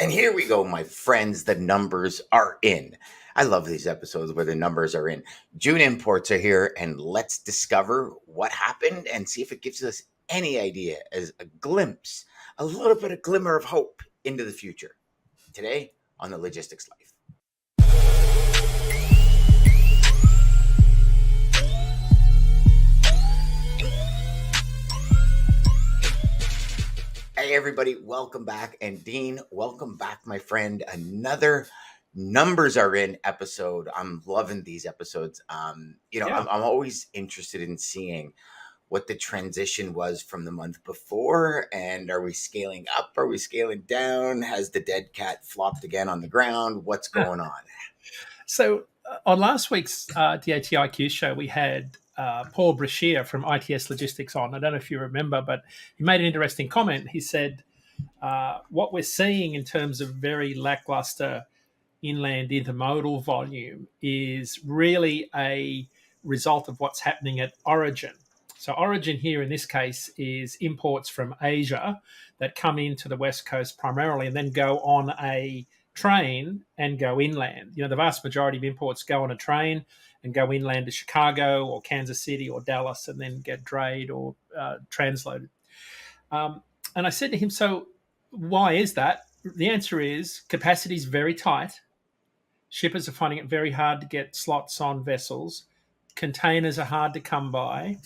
And here we go, my friends. The numbers are in. I love these episodes where the numbers are in. June imports are here, and let's discover what happened and see if it gives us any idea, as a glimpse, a little bit of glimmer of hope into the future. Today on the Logistics Life. Hey everybody, welcome back. And Dean, welcome back, my friend. Another numbers are in episode. I'm loving these episodes. I'm always interested in seeing what the transition was from the month before, and are we scaling up? Are we scaling down? Has the dead cat flopped again on the ground? What's going on? So on last week's DATIQ show, we had Paul Brashear from ITS Logistics on. I don't know if you remember, but he made an interesting comment. He said, what we're seeing in terms of very lackluster inland intermodal volume is really a result of what's happening at origin. So origin here in this case is imports from Asia that come into the West Coast primarily and then go on a train and go inland. The vast majority of imports go on a train and go inland to Chicago or Kansas City or Dallas and then get drayed or transloaded. And I said to him, so why is that? The answer is capacity is very tight. Shippers are finding it very hard to get slots on vessels. Containers are hard to come by.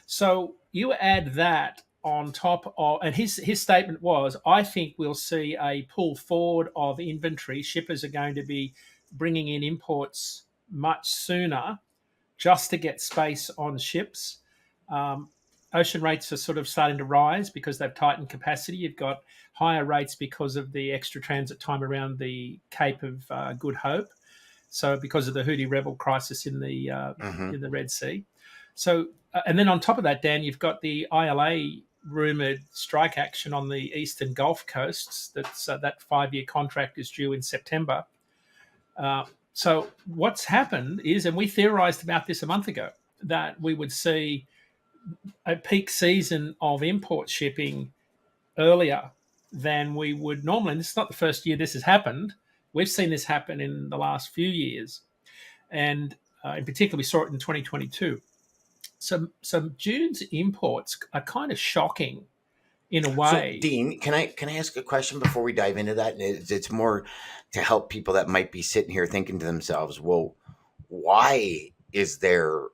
So you add that on top of, and his statement was, I think we'll see a pull forward of inventory. Shippers are going to be bringing in imports much sooner just to get space on ships. Ocean rates are sort of starting to rise because they've tightened capacity. You've got higher rates because of the extra transit time around the Cape of Good Hope. So because of the Houthi rebel crisis in the Red Sea. So, and then on top of that, Dan, you've got the ILA rumored strike action on the eastern Gulf coasts. That 5-year contract is due in September. So what's happened is, and we theorized about this a month ago, that we would see a peak season of import shipping earlier than we would normally. And this is not the first year this has happened. We've seen this happen in the last few years. And in particular, we saw it in 2022. So June's imports are kind of shocking in a way. So, Dean, can I ask a question before we dive into that? It's more to help people that might be sitting here thinking to themselves, well, why is the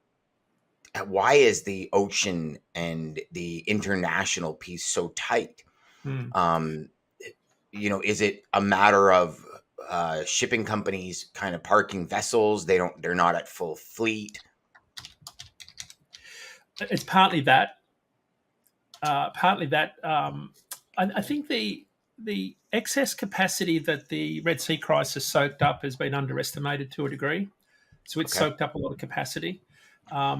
ocean and the international piece so tight? Is it a matter of shipping companies kind of parking vessels? They're not at full fleet. It's partly that. I think the excess capacity that the Red Sea crisis soaked up has been underestimated to a degree. So it's soaked up a lot of capacity. But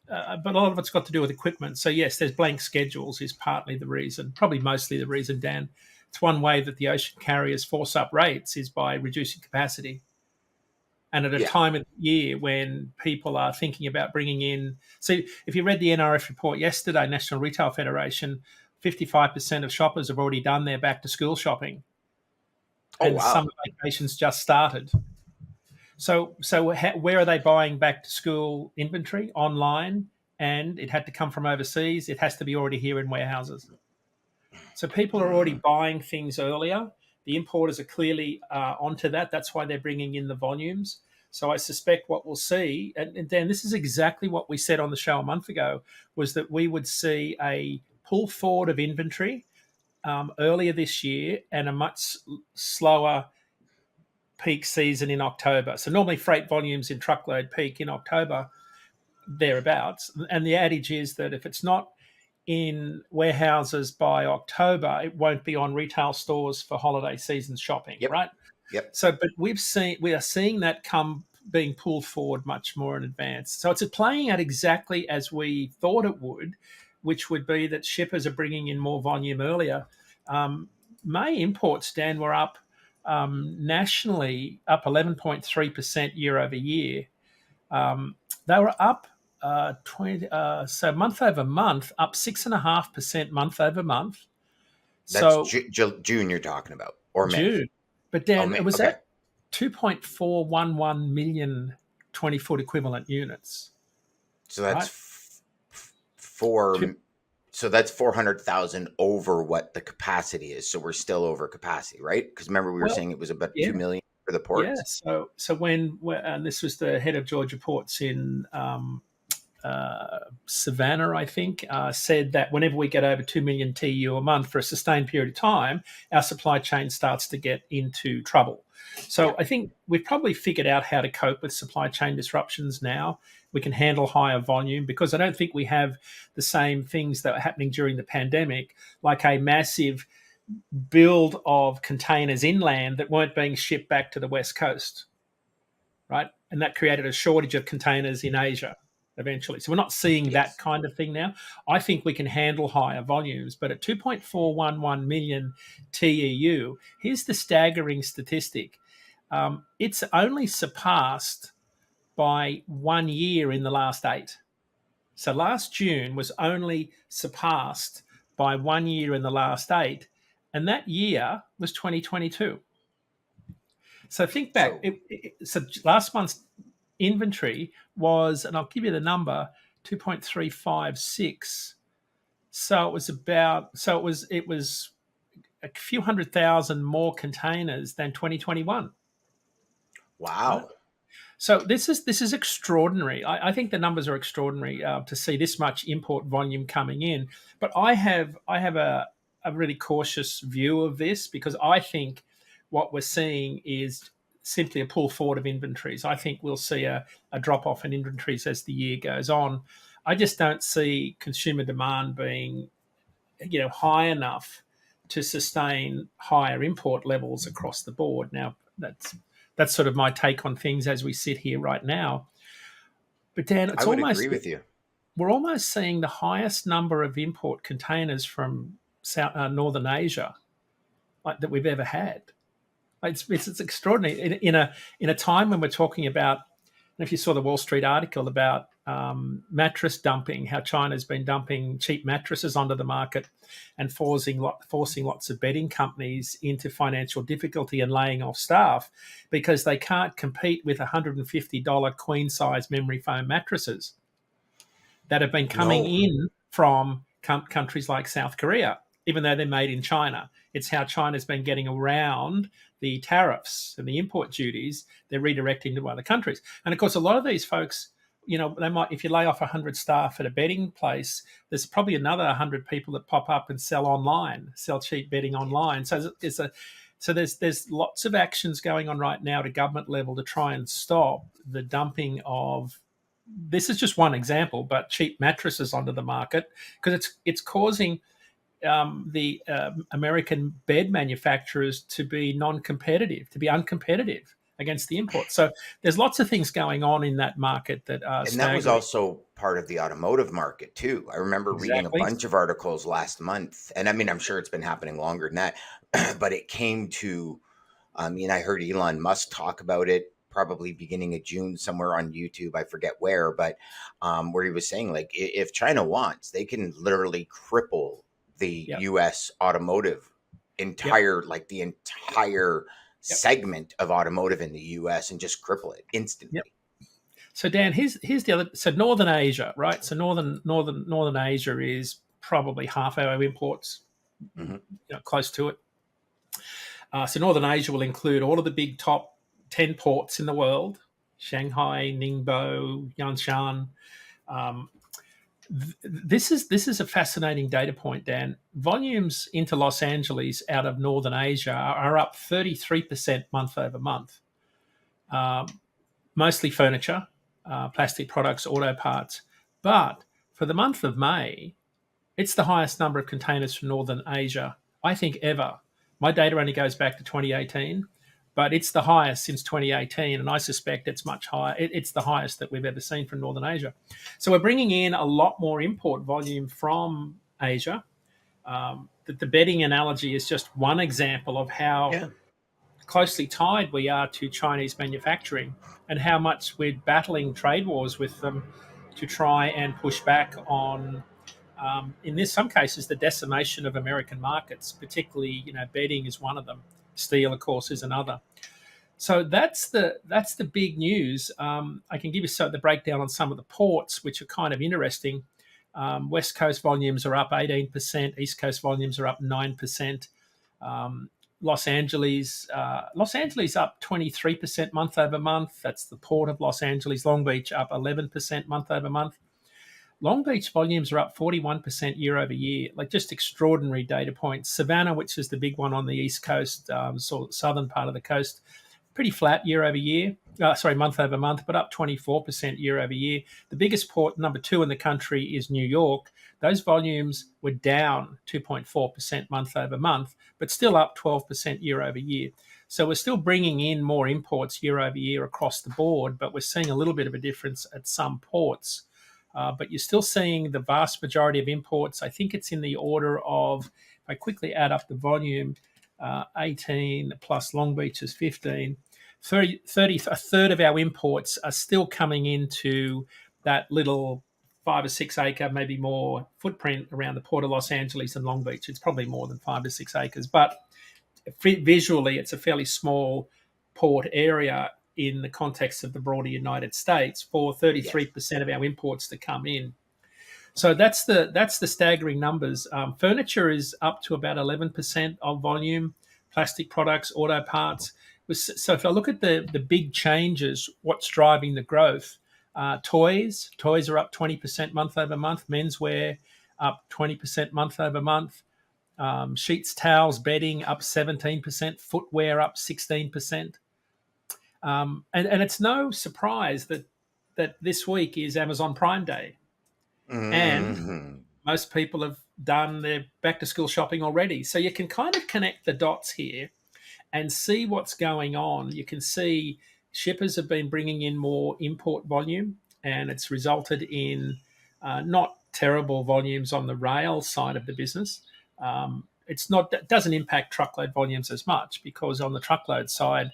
a lot of it's got to do with equipment. So yes, there's blank schedules is partly the reason, probably mostly the reason, Dan. It's one way that the ocean carriers force up rates is by reducing capacity. And at a time of the year when people are thinking about bringing in... So if you read the NRF report yesterday, National Retail Federation, 55% of shoppers have already done their back-to-school shopping. And summer vacations just started. So where are they buying back-to-school inventory? Online, and it had to come from overseas. It has to be already here in warehouses. So people are already buying things earlier. The importers are clearly onto that. That's why they're bringing in the volumes. So I suspect what we'll see, and Dan, this is exactly what we said on the show a month ago, was that we would see a pull forward of inventory earlier this year and a much slower peak season in October. So normally freight volumes in truckload peak in October, thereabouts. And the adage is that if it's not in warehouses by October, it won't be on retail stores for holiday season shopping, right? Yep. So, but we are seeing that being pulled forward much more in advance. So it's playing out exactly as we thought it would, which would be that shippers are bringing in more volume earlier. May imports, Dan, were up nationally, up 11.3% year over year. They were up so month over month, up 6.5% month over month. That's June you're talking about. or May? June. But Oh, Dan, it May. was Okay. at 2.411 million 20-foot equivalent units, So right? Two, four. So that's 400,000 over what the capacity is. So we're still over capacity, right? Because remember we were well, saying it was about yeah, 2 million for the yeah. ports. So and this was the head of Georgia Ports in Savannah, I think, said that whenever we get over 2 million TU a month for a sustained period of time, our supply chain starts to get into trouble. Yeah. So I think we've probably figured out how to cope with supply chain disruptions now. We can handle higher volume because I don't think we have the same things that were happening during the pandemic, like a massive build of containers inland that weren't being shipped back to the West Coast, right? And that created a shortage of containers in Asia eventually. So we're not seeing that Yes. kind of thing now. I think we can handle higher volumes, but at 2.411 million TEU, here's the staggering statistic. It's only surpassed by 1 year in the last 8. So last June was only surpassed by 1 year in the last 8, and that year was 2022. So think back. So So last month's inventory was, and I'll give you the number, 2.356. So it was about, it was a few 100,000 more containers than 2021, right? wow. So this is extraordinary. I think the numbers are extraordinary to see this much import volume coming in. But I have a really cautious view of this because I think what we're seeing is simply a pull forward of inventories. I think we'll see a drop off in inventories as the year goes on. I just don't see consumer demand being high enough to sustain higher import levels across the board. Now that's sort of my take on things as we sit here right now. But Dan, I it's would agree almost with you. we're almost seeing the highest number of import containers from Northern Asia like that we've ever had. It's extraordinary in a time when we're talking about. And if you saw the Wall Street article about mattress dumping, how China's been dumping cheap mattresses onto the market and forcing lots of bedding companies into financial difficulty and laying off staff because they can't compete with $150 queen size memory foam mattresses that have been coming No. in from countries like South Korea, even though they're made in China. It's how China's been getting around the tariffs and the import duties. They're redirecting to other countries. And of course, a lot of these folks, they might, if you lay off 100 staff at a bedding place, there's probably another 100 people that pop up and sell cheap bedding online. So there's lots of actions going on right now at a government level to try and stop the dumping of, this is just one example, but cheap mattresses onto the market because it's causing the American bed manufacturers to be non-competitive, to be uncompetitive against the imports. So there's lots of things going on in that market that are And that was staggering. also part of the automotive market too. I remember reading a Exactly. bunch of articles last month, and I mean, I'm sure it's been happening longer than that, but it came to, I mean, I heard Elon Musk talk about it probably beginning of June somewhere on YouTube. I forget where, but where he was saying like, if China wants, they can literally cripple the Yep. U.S. automotive Yep. like the entire Yep. segment of automotive in the U.S. and just cripple it Yep. instantly. So Dan, here's the other. So Northern Asia, right? So Northern Asia is probably half our imports, Hmm. close to it. So Northern Asia will include all of the big top 10 ports in the world: Shanghai, Ningbo, Yanshan. Um, this is a fascinating data point, Dan. Volumes into Los Angeles out of Northern Asia are up 33% month over month. Um, Mostly furniture, plastic products, auto parts. But for the month of May, it's the highest number of containers from Northern Asia, I think, ever. My data only goes back to 2018, but it's the highest since 2018, and I suspect it's much higher. It's the highest that we've ever seen from Northern Asia. So we're bringing in a lot more import volume from Asia. The bedding analogy is just one example of how Yeah. closely tied we are to Chinese manufacturing and how much we're battling trade wars with them to try and push back on, in some cases, the decimation of American markets, particularly, bedding is one of them. Steel, of course, is another. So that's the big news. I can give you the breakdown on some of the ports, which are kind of interesting. West Coast volumes are up 18%. East Coast volumes are up 9%. Um, Los Angeles up 23% month over month. That's the port of Los Angeles. Long Beach up 11% month over month. Long Beach volumes are up 41% year over year, like just extraordinary data points. Savannah, which is the big one on the East Coast, southern part of the coast, pretty flat year over year. Month over month, but up 24% year over year. The biggest port, number 2 in the country, is New York. Those volumes were down 2.4% month over month, but still up 12% year over year. So we're still bringing in more imports year over year across the board, but we're seeing a little bit of a difference at some ports. But you're still seeing the vast majority of imports. I think it's in the order of, if I quickly add up the volume, 18 plus Long Beach is 15. 30, a third of our imports are still coming into that little 5 or 6 acre, maybe more footprint around the Port of Los Angeles and Long Beach. It's probably more than 5 to 6 acres, but visually, it's a fairly small port area in the context of the broader United States for 33% of our imports to come in. So that's the staggering numbers. Furniture is up to about 11% of volume. Plastic products, auto parts. So if I look at the big changes, what's driving the growth? Toys are up 20% month over month. Menswear up 20% month over month. Sheets, towels, bedding up 17%. Footwear up 16%. And it's no surprise that this week is Amazon Prime Day. And Mm-hmm. most people have done their back to school shopping already. So you can kind of connect the dots here and see what's going on. You can see shippers have been bringing in more import volume, and it's resulted in not terrible volumes on the rail side of the business. It doesn't impact truckload volumes as much, because on the truckload side,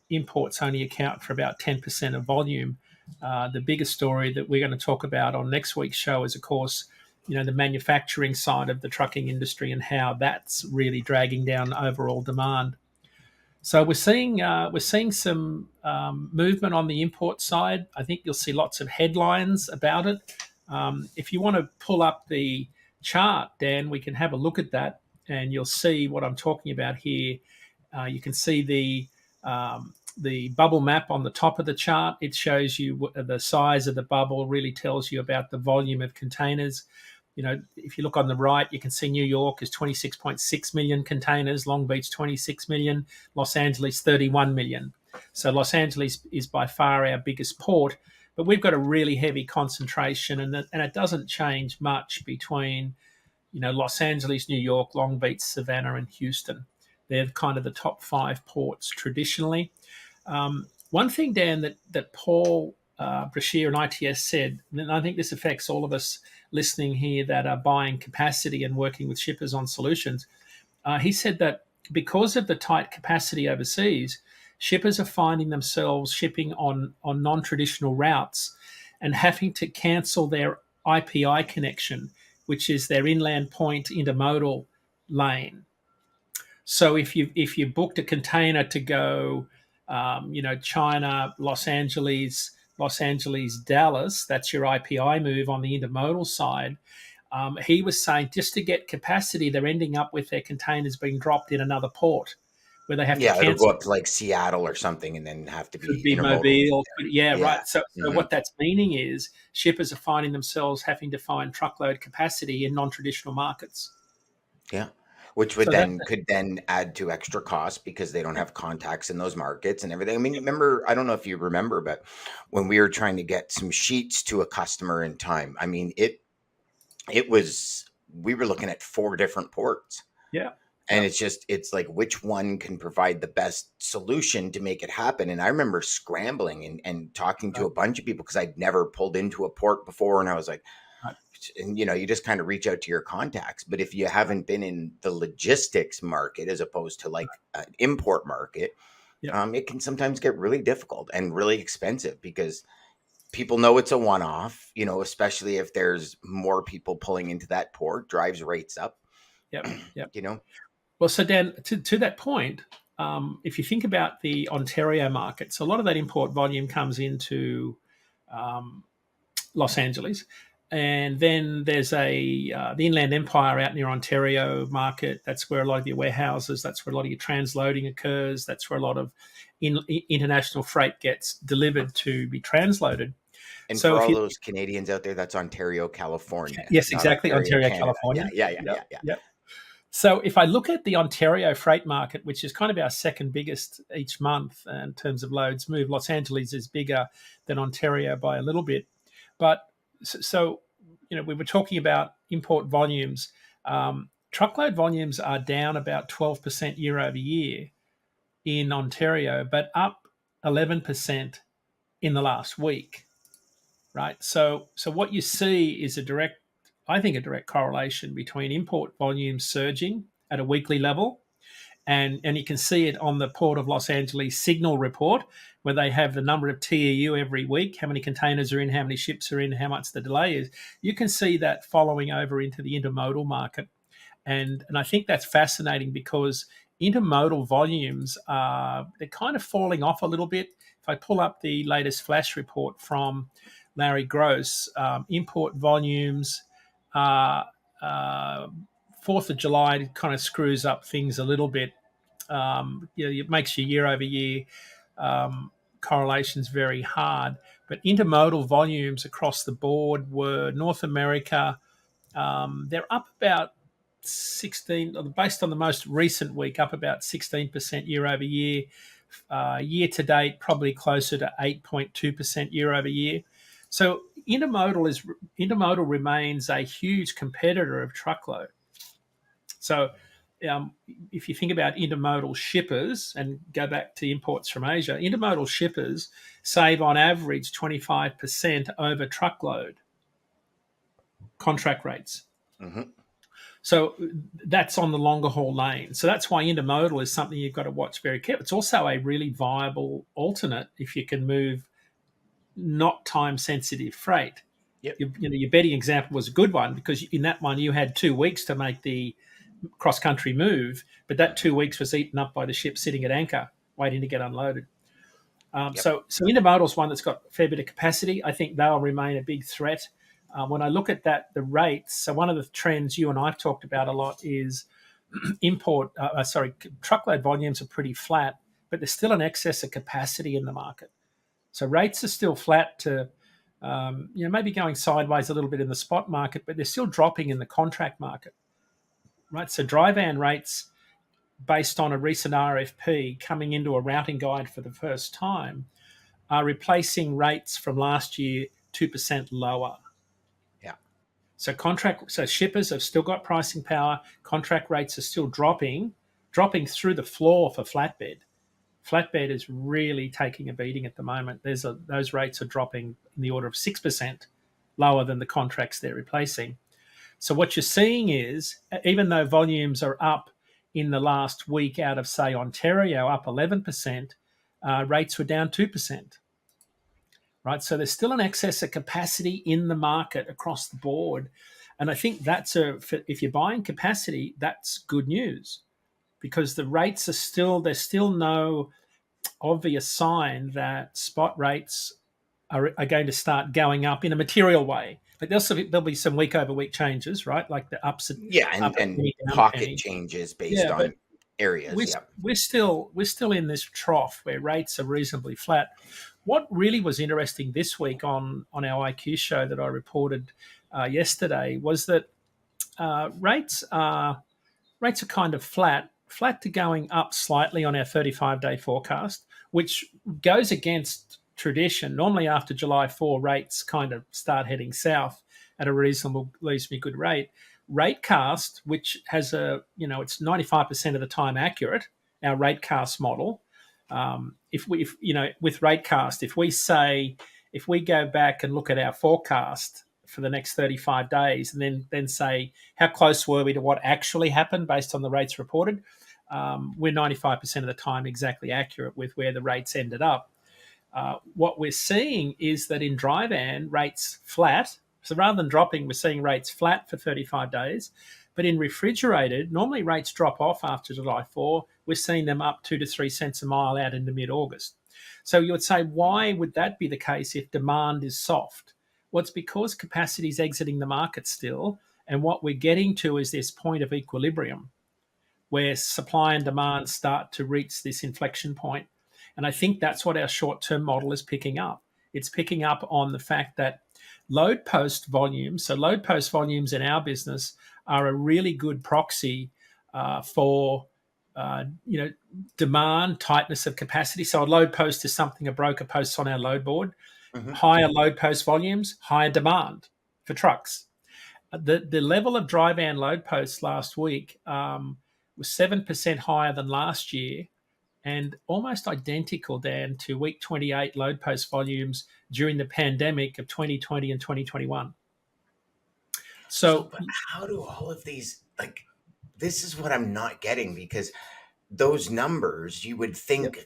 imports only account for about 10% of volume. The biggest story that we're going to talk about on next week's show is, of course, the manufacturing side of the trucking industry and how that's really dragging down overall demand. So we're seeing some movement on the import side. I think you'll see lots of headlines about it. If you want to pull up the chart, Dan, we can have a look at that, and you'll see what I'm talking about here. You can see the bubble map on the top of the chart. It shows you the size of the bubble, really tells you about the volume of containers. If you look on the right, you can see New York is 26.6 million containers, Long Beach 26 million, Los Angeles 31 million. So Los Angeles is by far our biggest port, but we've got a really heavy concentration, and it doesn't change much between Los Angeles, New York, Long Beach, Savannah, and Houston. They're kind of the top 5 ports traditionally. One thing, Dan, that Paul Brashear and ITS said, and I think this affects all of us listening here that are buying capacity and working with shippers on solutions. He said that because of the tight capacity overseas, shippers are finding themselves shipping on non-traditional routes and having to cancel their IPI connection, which is their inland point intermodal lane. So if you booked a container to go, China, Los Angeles, Dallas, that's your IPI move on the intermodal side. He was saying just to get capacity, they're ending up with their containers being dropped in another port where they have to Yeah, it'll go cancel. up to like Seattle or something, and then have to Could be be intermodal. Mobile. Yeah, Yeah. right. So Mm-hmm. what that's meaning is shippers are finding themselves having to find truckload capacity in non-traditional markets. Yeah. Which would So that, then could then add to extra costs because they don't have contacts in those markets and everything. I mean, remember, I don't know if you remember, but when we were trying to get some sheets to a customer in time, I mean, it was, we were looking at 4 different ports. yeah, And yeah, it's like, which one can provide the best solution to make it happen? And I remember scrambling and talking to right, a bunch of people because I'd never pulled into a port before. And I was like, right, and you just kind of reach out to your contacts. But if you haven't been in the logistics market as opposed to like an import market, yeah, it can sometimes get really difficult and really expensive because people know it's a one-off, especially if there's more people pulling into that port, drives rates up, yeah, yeah. you know. Well, so Dan, to that point, if you think about the Ontario markets, a lot of that import volume comes into um, Los Angeles, and then there's the Inland Empire out near Ontario market. That's where a lot of your warehouses. That's where a lot of your transloading occurs. That's where a lot of international freight gets delivered to be transloaded. And So for if all you those Canadians out there, that's Ontario, California, yes, not exactly, Ontario, Ontario, Canada. California. Yeah, yeah, yeah, Yep, yeah, yeah. yep. So if I look at the Ontario freight market, which is kind of our second biggest each month in terms of loads moved, Los Angeles is bigger than Ontario by a little bit. But so, we were talking about import volumes. Truckload volumes are down about 12% year over year in Ontario, but up 11% in the last week, right? So what you see is I think, a direct correlation between import volumes surging at a weekly level, and you can see it on the Port of Los Angeles signal report, where they have the number of TEU every week, how many containers are in, how many ships are in, how much the delay is. You can see that following over into the intermodal market, and I think that's fascinating because intermodal volumes they're kind of falling off a little bit. If I pull up the latest flash report from Larry Gross, import volumes. Uh, uh, 4th of July kind of screws up things a little bit. It makes your year over year correlations very hard. But intermodal volumes across the board were North America. They're up about 16, based on the most recent week, up about 16% year over year. Year to date, probably closer to 8.2% year over year. So intermodal remains a huge competitor of truckload. So if you think about intermodal shippers and go back to imports from Asia, intermodal shippers save on average 25% over truckload contract rates. Mm-hmm. So that's on the longer haul lane. So that's why intermodal is something you've got to watch very carefully. It's also a really viable alternate if you can move not time sensitive freight. Yep. Your betting example was a good one because in that one you had 2 weeks to make the cross country move, but that 2 weeks was eaten up by the ship sitting at anchor waiting to get unloaded. Yep. So intermodal is one that's got a fair bit of capacity. I think they'll remain a big threat. When I look at the rates, so one of the trends you and I've talked about a lot is truckload volumes are pretty flat, but there's still an excess of capacity in the market. So rates are still flat to, maybe going sideways a little bit in the spot market, but they're still dropping in the contract market, right? So dry van rates, based on a recent RFP coming into a routing guide for the first time, are replacing rates from last year 2% lower. Yeah. So shippers have still got pricing power. Contract rates are still dropping through the floor for flatbed. Flatbed is really taking a beating at the moment. Those rates are dropping in the order of 6% lower than the contracts they're replacing. So what you're seeing is, even though volumes are up in the last week out of, say, Ontario, up 11%, rates were down 2%. Right, so there's still an excess of capacity in the market across the board, and I think if you're buying capacity, that's good news because the rates there's still no obvious sign that spot rates are going to start going up in a material way. Like there'll be some week over week changes, right? Like the Yeah, up a and penny, down a pocket penny. changes based Yeah, but on areas. we're, Yeah. we're still in this trough where rates are reasonably flat. What really was interesting this week on our IQ show that I reported yesterday was that rates are kind of flat to going up slightly on our 35-day forecast, which goes against tradition. Normally, after July 4, rates kind of start heading south at a reasonably good rate. Ratecast, which has it's 95% of the time accurate, our ratecast model. With ratecast, if we go back and look at our forecast for the next 35 days and then say how close were we to what actually happened based on the rates reported, we're 95% of the time exactly accurate with where the rates ended up. What we're seeing is that in dry van, rates flat. So rather than dropping, we're seeing rates flat for 35 days. But in refrigerated, normally rates drop off after July 4. We're seeing them up 2 to 3 cents a mile out into mid-August. So you would say, why would that be the case if demand is soft? Well, it's because capacity is exiting the market still. And what we're getting to is this point of equilibrium where supply and demand start to reach this inflection point. And I think that's what our short-term model is picking up. It's picking up on the fact that load post volumes, so load post volumes in our business are a really good proxy for demand, tightness of capacity. So a load post is something a broker posts on our load board. Mm-hmm. Higher load post volumes, higher demand for trucks. The level of dry van load posts last week was 7% higher than last year and almost identical, Dan, to week 28 load post volumes during the pandemic of 2020 and 2021. So but how do all of these, this is what I'm not getting, because those numbers, you would think yep.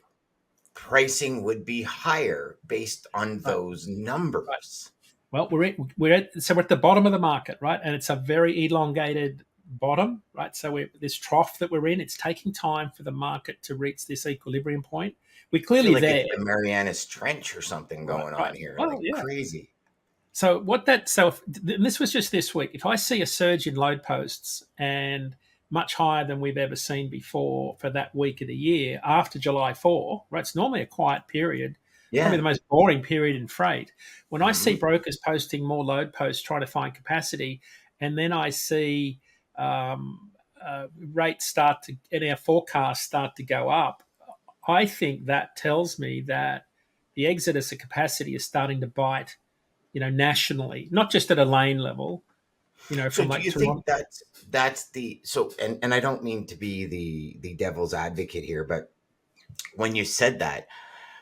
pricing would be higher based on those numbers. Right. Well, we're at the bottom of the market, right? And it's a very elongated bottom, right? So this trough that we're in, it's taking time for the market to reach this equilibrium point. We're clearly like there. It's the Marianas Trench or something going on here. Well, yeah. Crazy. So this was just this week. If I see a surge in load posts and much higher than we've ever seen before for that week of the year after July 4, right? It's normally a quiet period. Yeah. Probably the most boring period in freight. When I see brokers posting more load posts, trying to find capacity, and then I see rates and our forecasts start to go up, I think that tells me that the exodus of capacity is starting to bite, nationally, not just at a lane level. So do you think that's the and I don't mean to be the devil's advocate here, but when you said that,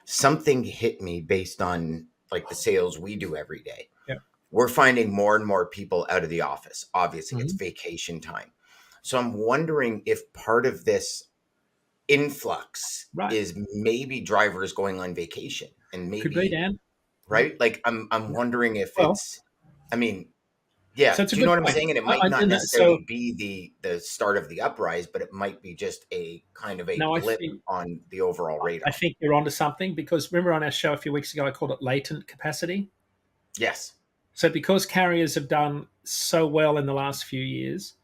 something hit me based on the sales we do every day. Yeah. We're finding more and more people out of the office. Obviously, it's vacation time. So I'm wondering if part of this influx is maybe drivers going on vacation, and maybe could be, Dan. Right? I'm wondering if it's, yeah. So do you know what I'm saying? And it might not necessarily be the start of the uprise, but it might be just a kind of a blip on the overall radar. I think you're onto something, because remember on our show a few weeks ago, I called it latent capacity. Yes. So because carriers have done so well in the last few years,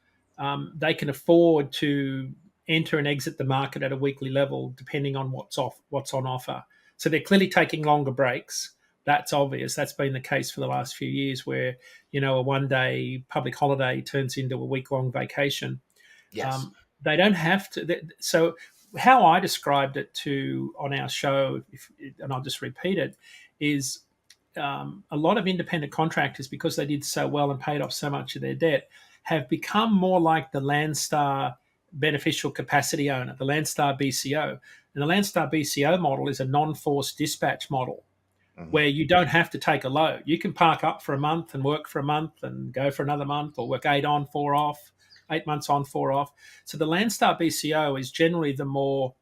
they can afford to enter and exit the market at a weekly level, depending on what's on offer. So they're clearly taking longer breaks. That's obvious. That's been the case for the last few years, where, a one-day public holiday turns into a week-long vacation. Yes. They don't have to. So how I described it on our show, and I'll just repeat it, is a lot of independent contractors, because they did so well and paid off so much of their debt, have become more like the Landstar beneficial capacity owner, the Landstar BCO. And the Landstar BCO model is a non-forced dispatch model, where you don't have to take a load. You can park up for a month and work for a month and go for another month, or work 8 on, 4 off, 8 months on, 4 off. So the Landstar BCO is generally the more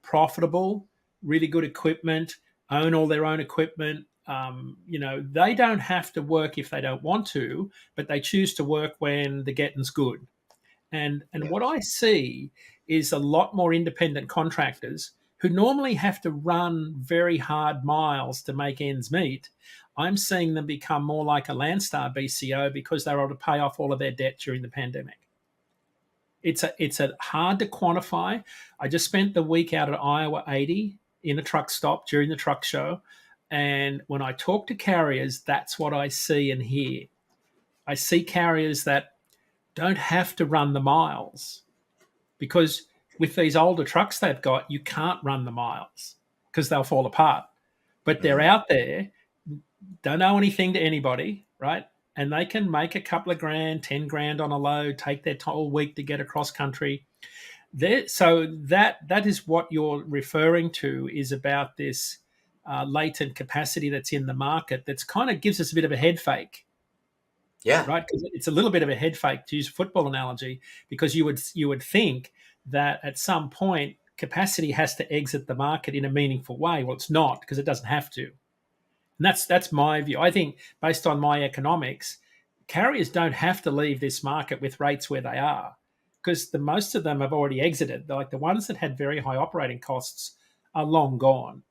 profitable, really good equipment, own all their own equipment. They don't have to work if they don't want to, but they choose to work when the getting's good. And what I see is a lot more independent contractors who normally have to run very hard miles to make ends meet. I'm seeing them become more like a Landstar BCO, because they were able to pay off all of their debt during the pandemic. It's a hard to quantify. I just spent the week out at Iowa 80 in a truck stop during the truck show. And when I talk to carriers, that's what I see and hear. I see carriers that don't have to run the miles, because with these older trucks they've got, you can't run the miles because they'll fall apart. But they're out there, don't owe anything to anybody, right? And they can make a couple of grand, 10 grand on a load, take their whole week to get across country. So that is what you're referring to, is about this latent capacity that's in the market that's kind of gives us a bit of a head fake. Yeah. Right. Because it's a little bit of a head fake, to use a football analogy, because you would think that at some point capacity has to exit the market in a meaningful way. Well, it's not, because it doesn't have to. And that's my view. I think, based on my economics, carriers don't have to leave this market with rates where they are, because most of them have already exited. Like the ones that had very high operating costs are long gone.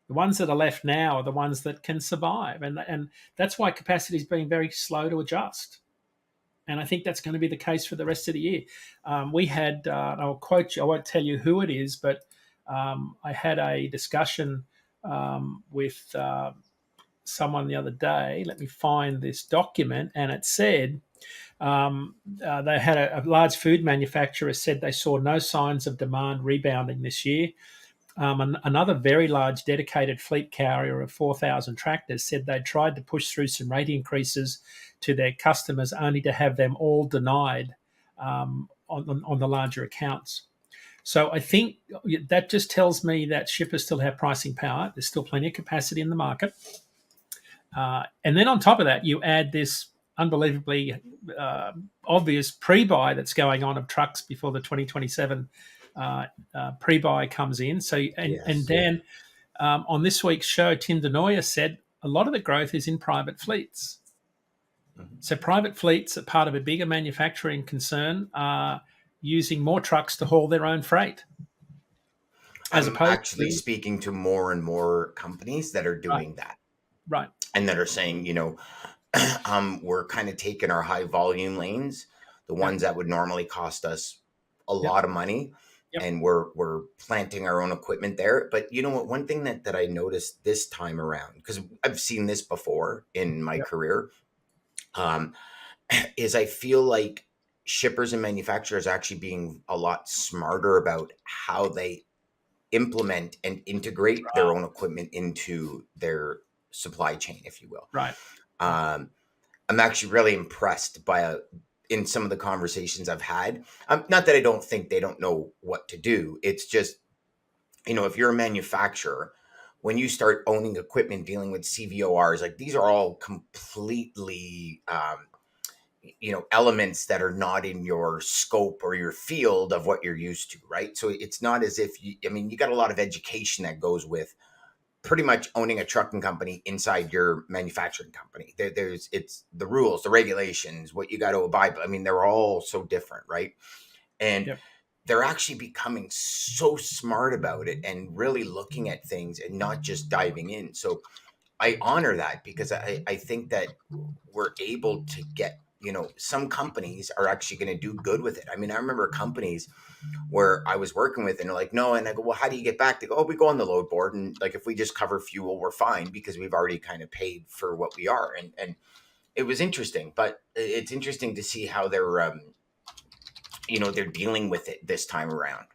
The ones that are left now are the ones that can survive, and that's why capacity is being very slow to adjust. And I think that's going to be the case for the rest of the year. We had, I'll quote you, I won't tell you who it is, but I had a discussion with someone the other day. Let me find this document, and it said they had a large food manufacturer said they saw no signs of demand rebounding this year. Another very large dedicated fleet carrier of 4,000 tractors said they tried to push through some rate increases to their customers, only to have them all denied on the larger accounts. So I think that just tells me that shippers still have pricing power. There's still plenty of capacity in the market. And then on top of that, you add this unbelievably obvious pre-buy that's going on of trucks before the 2027 pre-buy comes in. So, and Dan, on this week's show, Tim Denoyer said a lot of the growth is in private fleets. Mm-hmm. So private fleets are part of a bigger manufacturing concern, using more trucks to haul their own freight. I'm actually speaking to more and more companies that are doing that. Right. And that are saying, we're kind of taking our high volume lanes, the ones that would normally cost us a lot of money, and we're planting our own equipment there. But you know what? One thing that I noticed this time around, because I've seen this before in my career, is I feel like shippers and manufacturers are actually being a lot smarter about how they implement and integrate their own equipment into their supply chain, if you will. Right. I'm actually really impressed by in some of the conversations I've had. Not that I don't think they don't know what to do. It's just, if you're a manufacturer, when you start owning equipment, dealing with CVORs, like these are all completely, elements that are not in your scope or your field of what you're used to, right? So it's not as if you got a lot of education that goes with pretty much owning a trucking company inside your manufacturing company. It's the rules, the regulations, what you got to abide by. They're all so different, right? And they're actually becoming so smart about it and really looking at things and not just diving in. So I honor that, because I think that we're able to get, some companies are actually going to do good with it. I remember companies where I was working with and they're like, no. And I go, well, how do you get back? They go, oh, we go on the load board. And like, if we just cover fuel, we're fine because we've already kind of paid for what we are. And it was interesting, but it's interesting to see how they're, they're dealing with it this time around.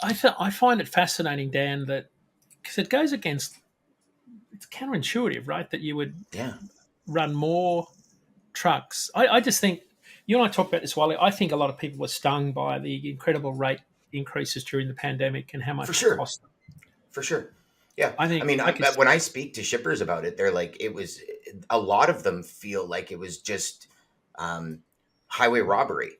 I find it fascinating, Dan, that because it goes against, it's counterintuitive, right? That you would run more trucks. I just think, you and I talked about this while. I think a lot of people were stung by the incredible rate increases during the pandemic and how much it cost them. For sure. Yeah. When I speak to shippers about it, they're like, a lot of them feel like it was just highway robbery.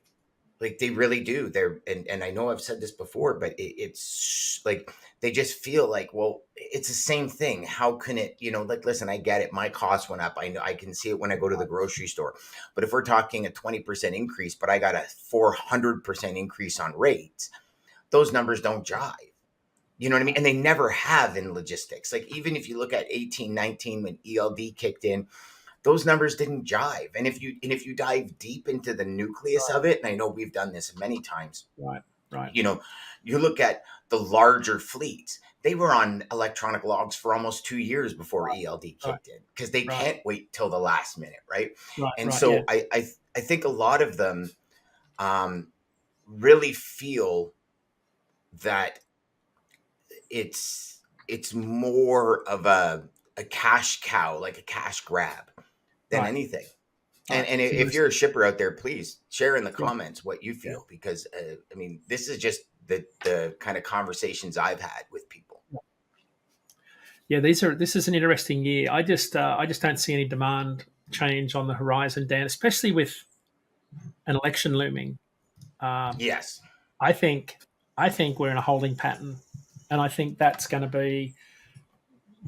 Like they really do. And I know I've said this before, but it's like they just feel like, well, it's the same thing. How can it, like, listen, I get it. My costs went up. I know I can see it when I go to the grocery store. But if we're talking a 20% increase, but I got a 400% increase on rates, those numbers don't jive. You know what I mean? And they never have in logistics. Like even if you look at 18, 19, when ELD kicked in, those numbers didn't jive. And if you dive deep into the nucleus of it, and I know we've done this many times, right. You look at the larger fleets, they were on electronic logs for almost 2 years before ELD kicked in, because they can't wait till the last minute. Right. I think a lot of them really feel that it's more of a cash cow, like a cash grab, than anything. And if you're a shipper out there, please share in the comments what you feel, because this is just the kind of conversations I've had with people. Yeah, this is an interesting year. I just don't see any demand change on the horizon, Dan, especially with an election looming. Yes, I think we're in a holding pattern, and I think that's going to be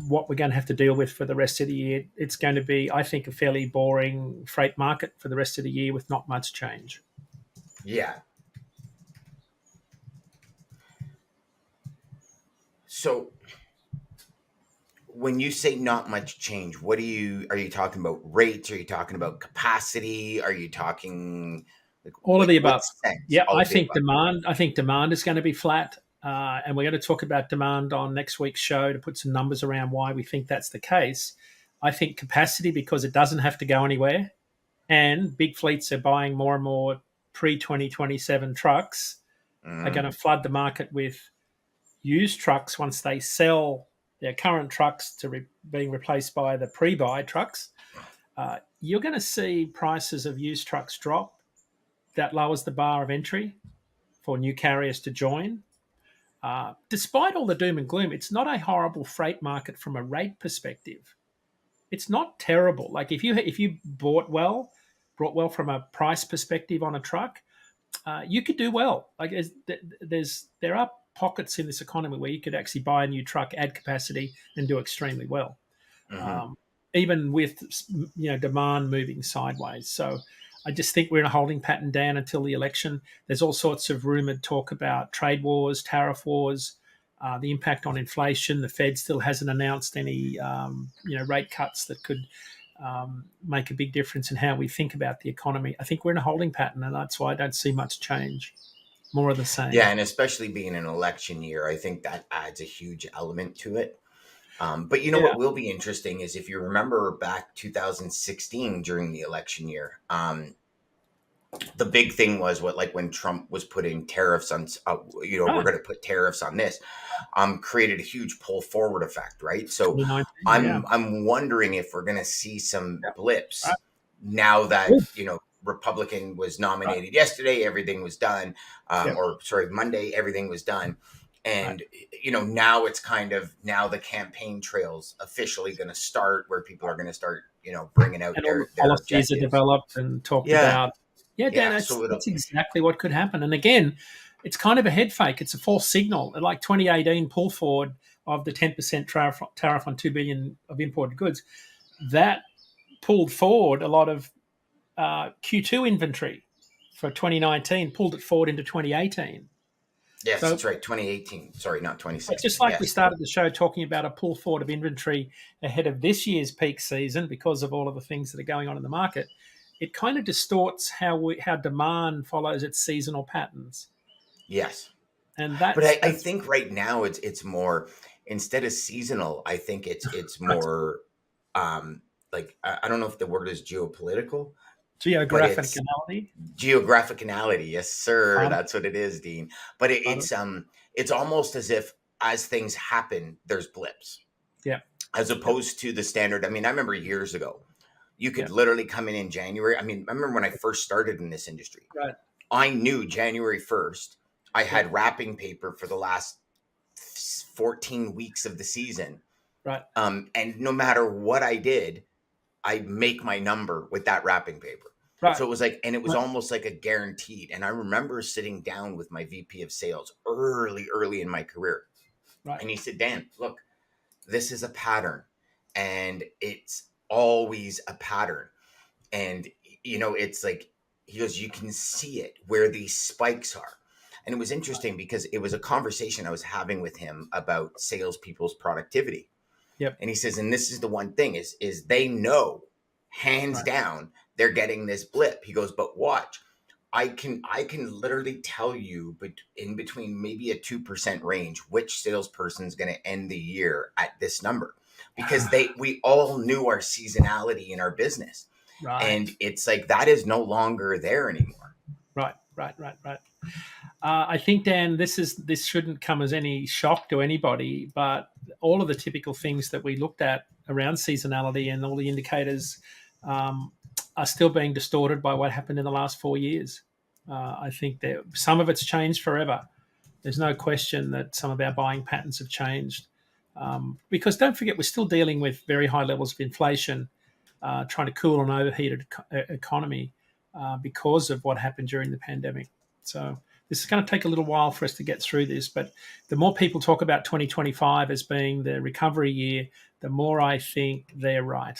what we're going to have to deal with for the rest of the year. It's going to be, I think, a fairly boring freight market for the rest of the year with not much change. Yeah. So when you say not much change, are you talking about rates? Are you talking about capacity? Are you talking All of the above? what sense? Yeah, All I of the think above. demand. I think demand is going to be flat, and we're going to talk about demand on next week's show to put some numbers around why we think that's the case. I think capacity, because it doesn't have to go anywhere, and big fleets are buying more and more pre-2027 trucks, are Mm-hmm. going to flood the market with used trucks once they sell their current trucks to being replaced by the pre-buy trucks. You're going to see prices of used trucks drop. That lowers the bar of entry for new carriers to join. Despite all the doom and gloom, it's not a horrible freight market from a rate perspective. It's not terrible. Like if you brought well from a price perspective on a truck, you could do well. Like there are pockets in this economy where you could actually buy a new truck, add capacity, and do extremely well, Mm-hmm. um, even with demand moving sideways. So I just think we're in a holding pattern, Dan, until the election. There's all sorts of rumored talk about trade wars, tariff wars, the impact on inflation. The Fed still hasn't announced any rate cuts that could make a big difference in how we think about the economy. I think we're in a holding pattern, and that's why I don't see much change. More of the same. Yeah, and especially being an election year, I think that adds a huge element to it. But you know Yeah. what will be interesting is if you remember back 2016 during the election year, the big thing was when Trump was putting tariffs on, we're Right. going to put tariffs on this, created a huge pull forward effect, right? So 2019. Yeah. I'm wondering if we're going to see some Yeah. Right. blips now that Good. Republican was Right. nominated yesterday, everything was done, Yeah. or sorry, Monday, everything was done. Right. And now it's kind of now the campaign trail's officially going to start where people are going to start bringing out And all the their policies are objectives. developed and talked Yeah, about. Yeah, Dan, yeah. that's So it'll that's exactly what could happen. And again, it's kind of a head fake. It's a false signal. Like 2018 pull forward of the 10% tariff on 2 billion of imported goods, that pulled forward a lot of Q2 inventory for 2019, pulled it forward into 2018. yes, So that's right. 2018. Sorry, not just 2016. like we Yes. started the show talking about a pull forward of inventory ahead of this year's peak season because of all of the things that are going on in the market, it kind of distorts how demand follows its seasonal patterns, Yes. and But that's I think right now it's more, instead of seasonal, I think it's right. more like I don't know if the word is geopolitical, but it's Geographicality. geographicality. Yes, sir. Um, That's what it is, Dean. But it's almost as if as things happen, there's blips. yeah, As yeah, opposed to the standard. I mean, I remember years ago, you yeah, could literally come in January. I mean, I remember when I first started in this industry, right, I knew January 1st, I yeah, had wrapping paper for the last 14 weeks of the season. right, And no matter what I did, I make my number with that wrapping paper. right, So it was like, and it was right, almost like a guaranteed. And I remember sitting down with my VP of sales early in my career. right, And he said, Dan, look, this is a pattern and it's always a pattern. And, it's like, he goes, you can see it where these spikes are. And it was interesting because it was a conversation I was having with him about salespeople's productivity. yep, And he says, and this is the one thing is they know hands right, down they're getting this blip. He goes, but watch, I can literally tell you, but in between maybe a 2% range, which salesperson's going to end the year at this number, because we all knew our seasonality in our business, right, and it's like that is no longer there anymore. right, right, right, right. I think, Dan, this shouldn't come as any shock to anybody, but all of the typical things that we looked at around seasonality and all the indicators um, are still being distorted by what happened in the last 4 years. I think that some of it's changed forever. There's no question that some of our buying patterns have changed. Because don't forget, we're still dealing with very high levels of inflation, trying to cool an overheated economy because of what happened during the pandemic. So this is going to take a little while for us to get through this, but the more people talk about 2025 as being the recovery year, the more I think they're right.